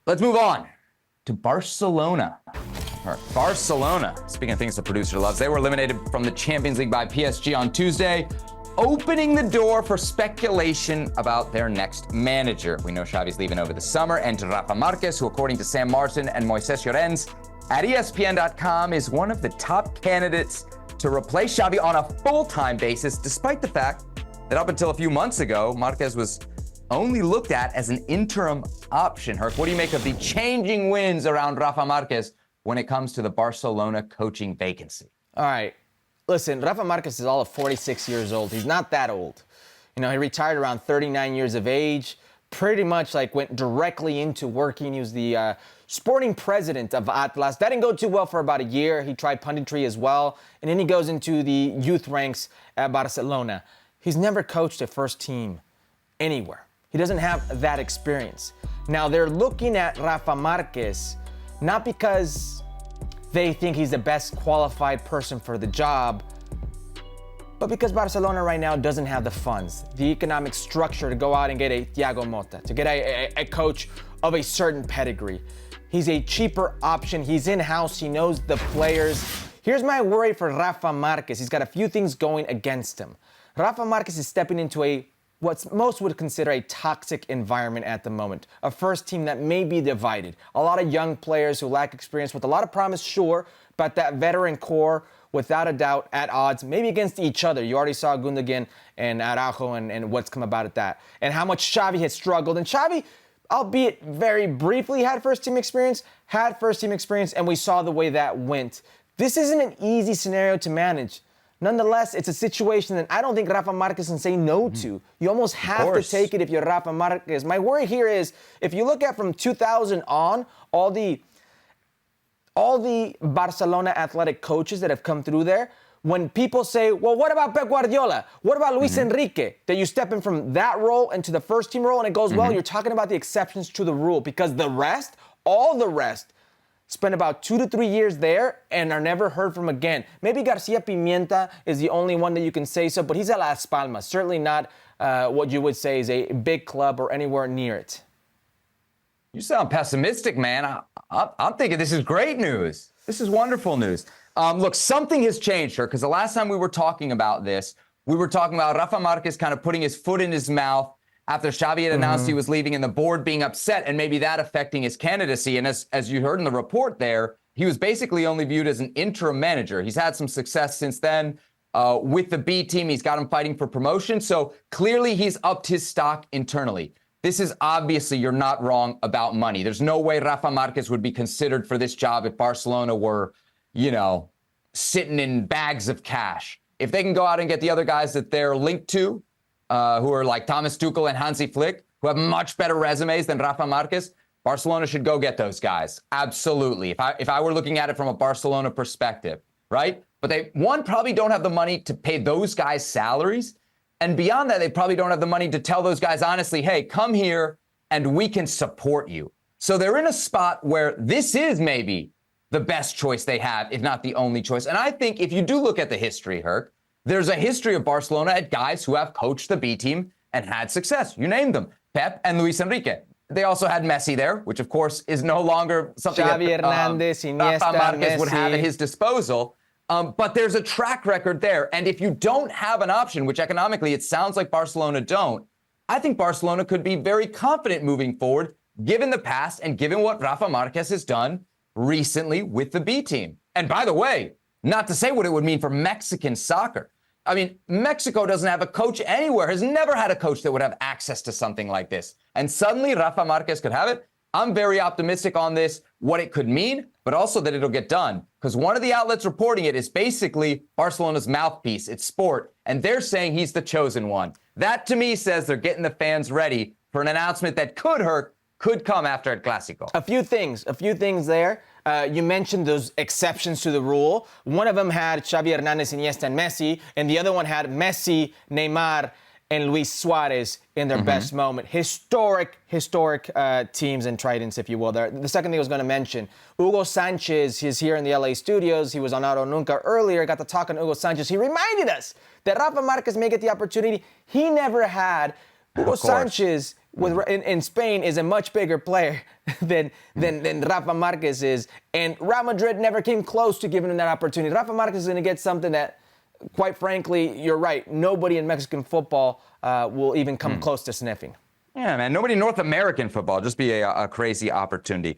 Let's move on to Barcelona. Barcelona, speaking of things the producer loves, they were eliminated from the Champions League by PSG on Tuesday, opening the door for speculation about their next manager. We know Xavi's leaving over the summer, and Rafa Márquez, who according to Sam Martin and Moisés Llorens at ESPN.com is one of the top candidates to replace Xavi on a full-time basis, despite the fact that up until a few months ago, Márquez was only looked at as an interim option. Herc, what do you make of the changing winds around Rafa Márquez when it comes to the Barcelona coaching vacancy? All right. Listen, Rafa Márquez is all of 46 years old. He's not that old. You know, he retired around 39 years of age, pretty much like went directly into working. He was the sporting president of Atlas. That didn't go too well for about a year. He tried punditry as well. And then he goes into the youth ranks at Barcelona. He's never coached a first team anywhere. He doesn't have that experience. Now, they're looking at Rafa Márquez not because they think he's the best qualified person for the job, but because Barcelona right now doesn't have the funds, the economic structure to go out and get a Thiago Motta, to get a coach of a certain pedigree. He's a cheaper option. He's in-house. He knows the players. Here's my worry for Rafa Márquez. He's got a few things going against him. Rafa Márquez is stepping into what most would consider a toxic environment at the moment. A first team that may be divided. A lot of young players who lack experience with a lot of promise, sure, but that veteran core, without a doubt, at odds, maybe against each other. You already saw Gundogan and Araujo and what's come about at that. And how much Xavi has struggled. And Xavi, albeit very briefly, had first team experience, and we saw the way that went. This isn't an easy scenario to manage. Nonetheless, it's a situation that I don't think Rafa Márquez can say no to. You almost have to take it if you're Rafa Márquez. My worry here is, if you look at from 2000 on, all the Barcelona athletic coaches that have come through there, when people say, well, what about Pep Guardiola? What about Luis Enrique? That you step in from that role into the first team role and it goes well, you're talking about the exceptions to the rule, because the rest, all the rest, spent about 2 to 3 years there and are never heard from again. Maybe Garcia Pimienta is the only one that you can say so, but he's at Las Palmas. Certainly not what you would say is a big club or anywhere near it. You sound pessimistic, man. I'm thinking this is great news. This is wonderful news. Look, something has changed here, because the last time we were talking about this, we were talking about Rafa Márquez kind of putting his foot in his mouth after Xavi had announced he was leaving and the board being upset, and maybe that affecting his candidacy. And as you heard in the report there, he was basically only viewed as an interim manager. He's had some success since then with the B team. He's got him fighting for promotion. So clearly he's upped his stock internally. This is obviously, you're not wrong about money. There's no way Rafa Márquez would be considered for this job if Barcelona were, sitting in bags of cash. If they can go out and get the other guys that they're linked to, who are like Thomas Tuchel and Hansi Flick, who have much better resumes than Rafa Márquez, Barcelona should go get those guys. Absolutely. If I were looking at it from a Barcelona perspective, right? But they, one, probably don't have the money to pay those guys salaries. And beyond that, they probably don't have the money to tell those guys honestly, hey, come here and we can support you. So they're in a spot where this is maybe the best choice they have, if not the only choice. And I think if you do look at the history, Herc, there's a history of Barcelona at guys who have coached the B team and had success. You named them, Pep and Luis Enrique. They also had Messi there, which of course is no longer something Xavi Hernandez, Iniesta, Rafa Márquez Messi would have at his disposal. But there's a track record there. And if you don't have an option, which economically it sounds like Barcelona don't, I think Barcelona could be very confident moving forward, given the past and given what Rafa Márquez has done recently with the B team. And by the way, not to say what it would mean for Mexican soccer. I mean, Mexico doesn't have a coach anywhere, has never had a coach that would have access to something like this. And suddenly Rafa Márquez could have it. I'm very optimistic on this, what it could mean, but also that it'll get done. Because one of the outlets reporting it is basically Barcelona's mouthpiece. It's Sport. And they're saying he's the chosen one. That, to me, says they're getting the fans ready for an announcement that could come after El Clásico. A few things there. You mentioned those exceptions to the rule. One of them had Xavi Hernandez, Iniesta, and Messi, and the other one had Messi, Neymar, and Luis Suarez in their best moment. Historic teams and tridents, if you will. The second thing I was going to mention, Hugo Sanchez, he's here in the LA studios. He was on Aro Nunca earlier, got to talk on Hugo Sanchez. He reminded us that Rafa Márquez may get the opportunity he never had. Hugo Sanchez in Spain is a much bigger player than Rafa Márquez is, and Real Madrid never came close to giving him that opportunity. Rafa Márquez is going to get something that, quite frankly, you're right, nobody in Mexican football will even come close to sniffing. Yeah, man. Nobody in North American football. Just be a crazy opportunity.